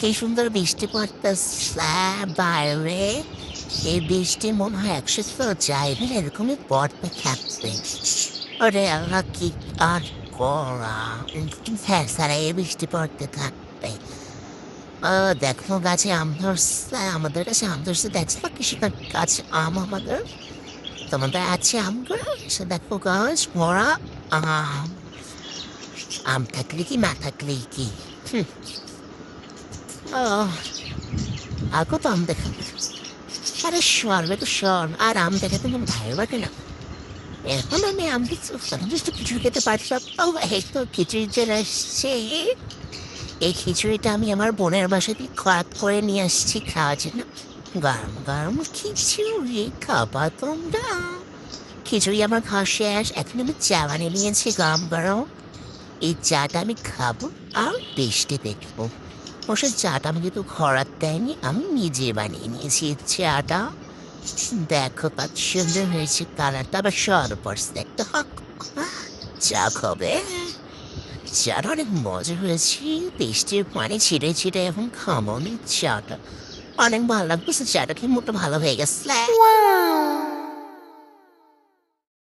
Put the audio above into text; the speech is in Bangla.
কি সুন্দর বৃষ্টি পড়তেছে বাইরে। এই বৃষ্টি মনে হয় একসাথে যাইবে এরকমই পড়তে থাকবে। ওরে আল্লাহ কি আর করা। হ্যাঁ স্যার এই বৃষ্টি পড়তে থাকবে। দেখো গাছে আম ধরছে, আমাদের কাছে আম ধরছে দেখছো কি সেটা গাছে আম আমাদের। তোমাদের আছে আম গাছ দেখো গাছ ভরা আম। আম থাকলে কি না থাকলে কি। আহ আগো তো আম দেখা। আরে সর বেটু সর আর আম দেখাতে মন ভালো লাগে না। এখন আমি আম দেখছি একটু খিচুড়ি খেতে পারছিলাম। এই তো খিচুড়ি চলে আসছে। এই খিচুড়িটা আমি আমার বোনের বাসা দিয়ে খরাত করে নিয়ে আসছি খাওয়ার জন্য। গরম গরম খিচুড়ি খাবা তোমরা। খিচুড়ি আমার খাওয়া শেষ, এখন আমি চা বানিয়ে নিয়েছি গরম গরম। এই চাটা আমি খাবো আর বৃষ্টি দেখবো। অবশ্য চাটা আমি কিন্তু খরাত দেয়নি, আমি নিজে বানিয়ে নিয়েছি এই চাটা। দেখো কত সুন্দর হয়েছে কালারটা, আবার সর পড়ছে দেখতে হক। চা খাবে? চাটা অনেক মজা হয়েছে। বৃষ্টির পানি ছিটে ছিটে এখন খামো আমি চাটা। অনেক ভালো লাগতেছে চাটা খেয়ে মুখটা ভালো হয়ে গেছে।